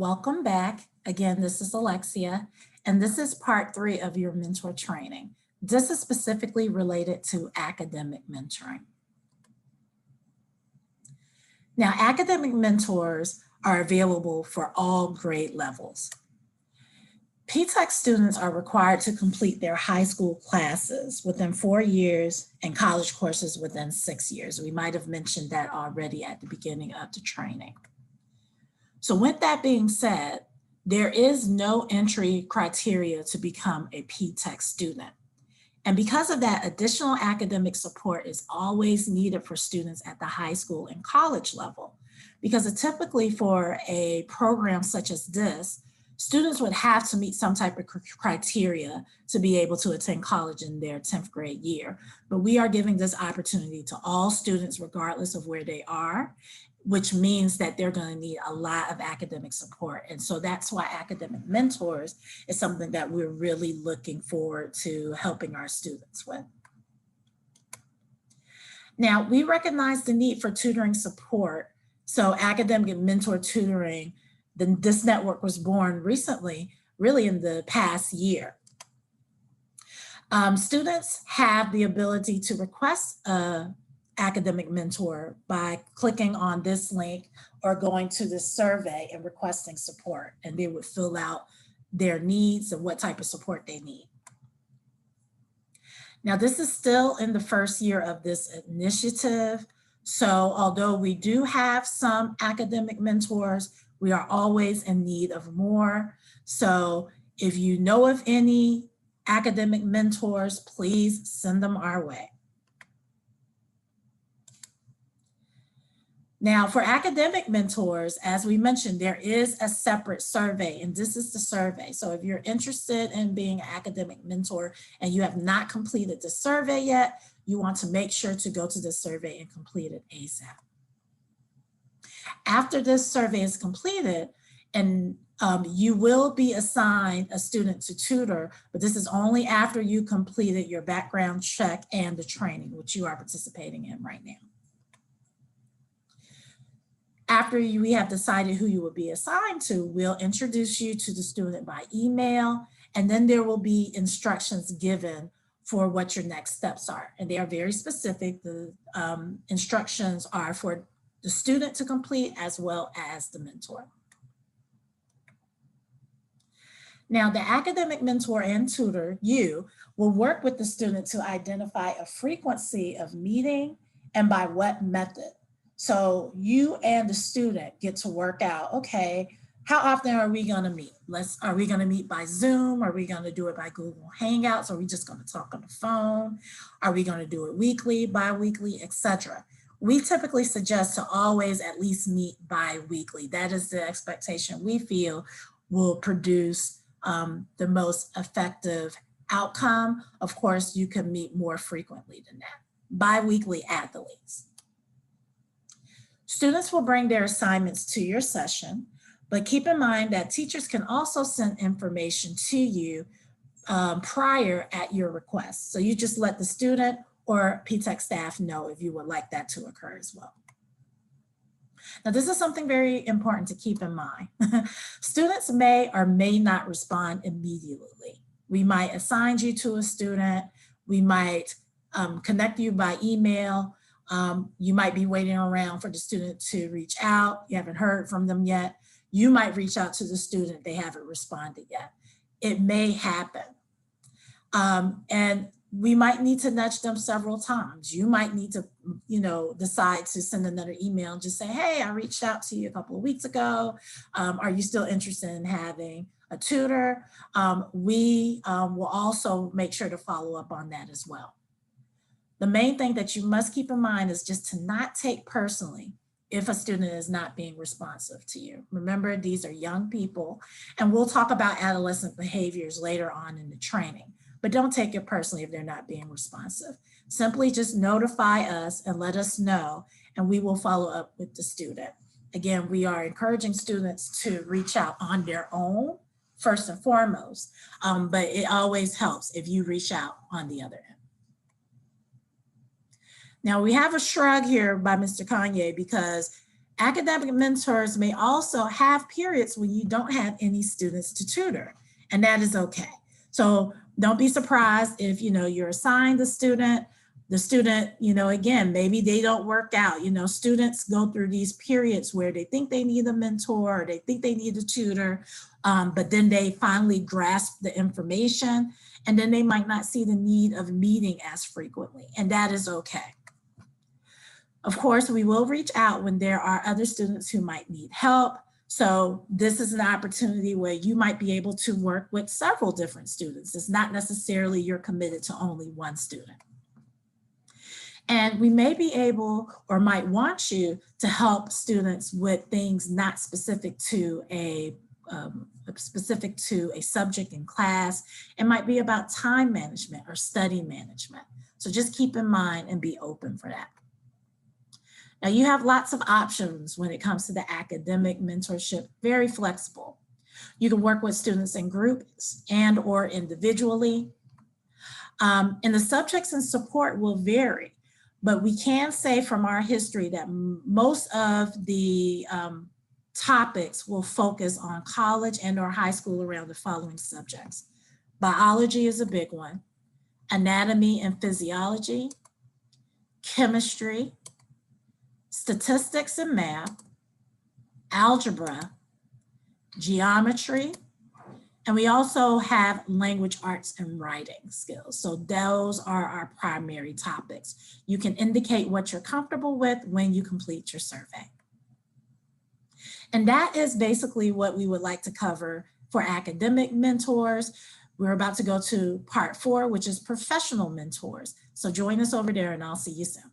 Welcome back. Again, this is Alexia, and this is part 3 of your mentor training. This is specifically related to academic mentoring. Now, academic mentors are available for all grade levels. P-TECH students are required to complete their high school classes within 4 years and college courses within 6 years. We might have mentioned that already at the beginning of the training. So with that being said, there is no entry criteria to become a P-TECH student. And because of that, additional academic support is always needed for students at the high school and college level. Because typically for a program such as this, students would have to meet some type of criteria to be able to attend college in their 10th grade year. But we are giving this opportunity to all students regardless of where they are, which means that they're going to need a lot of academic support. And so that's why academic mentors is something that we're really looking forward to helping our students with. Now, we recognize the need for tutoring support. So academic mentor tutoring, this network was born recently, really in the past year. Students have the ability to request a academic mentor by clicking on this link or going to this survey and requesting support, and they would fill out their needs and what type of support they need. Now, this is still in the first year of this initiative. So although we do have some academic mentors, we are always in need of more. So if you know of any academic mentors, please send them our way. Now, for academic mentors, as we mentioned, there is a separate survey, and this is the survey. So if you're interested in being an academic mentor and you have not completed the survey yet, you want to make sure to go to the survey and complete it ASAP. After this survey is completed, and you will be assigned a student to tutor, but this is only after you completed your background check and the training, which you are participating in right now. After we have decided who you will be assigned to, we'll introduce you to the student by email, and then there will be instructions given for what your next steps are. And they are very specific. The instructions are for the student to complete as well as the mentor. Now, the academic mentor and tutor, you, will work with the student to identify a frequency of meeting and by what method. So you and the student get to work out, okay, how often are we going to meet? Are we going to meet by Zoom? Are we going to do it by Google Hangouts? Are we just going to talk on the phone? Are we going to do it weekly, bi-weekly, etc.? We typically suggest to always at least meet bi-weekly. That is the expectation we feel will produce the most effective outcome. Of course, you can meet more frequently than that. Bi-weekly at the least. Students will bring their assignments to your session, but keep in mind that teachers can also send information to you prior at your request. So you just let the student or P-TECH staff know if you would like that to occur as well. Now, this is something very important to keep in mind. Students may or may not respond immediately. We might assign you to a student. We might connect you by email. You might be waiting around for the student to reach out. You haven't heard from them yet. You might reach out to the student. They haven't responded yet. It may happen. And we might need to nudge them several times. You might need to, decide to send another email and just say, hey, I reached out to you a couple of weeks ago. Are you still interested in having a tutor? We will also make sure to follow up on that as well. The main thing that you must keep in mind is just to not take personally if a student is not being responsive to you. Remember, these are young people, and we'll talk about adolescent behaviors later on in the training, but don't take it personally if they're not being responsive. Simply just notify us and let us know, and we will follow up with the student. Again, we are encouraging students to reach out on their own, first and foremost, but it always helps if you reach out on the other end. Now we have a shrug here by Mr. Kanye because Academic mentors may also have periods when you don't have any students to tutor, and that is okay. So don't be surprised if, you're assigned the student, again, maybe they don't work out. Students go through these periods where they think they need a mentor or they think they need a tutor, but then they finally grasp the information, and then they might not see the need of meeting as frequently, and that is okay. Of course, we will reach out when there are other students who might need help. So this is an opportunity where you might be able to work with several different students. It's not necessarily you're committed to only one student. And we may be able or might want you to help students with things not specific to a subject in class. It might be about time management or study management. So just keep in mind and be open for that. Now, you have lots of options when it comes to the academic mentorship, very flexible. You can work with students in groups and or individually. And the subjects and support will vary, but we can say from our history that most of the topics will focus on college and or high school around the following subjects. Biology is a big one, anatomy and physiology, chemistry, statistics and math, algebra, geometry, and we also have language arts and writing skills. So those are our primary topics. You can indicate what you're comfortable with when you complete your survey. And that is basically what we would like to cover for academic mentors. We're about to go to part 4, which is professional mentors. So join us over there and I'll see you soon.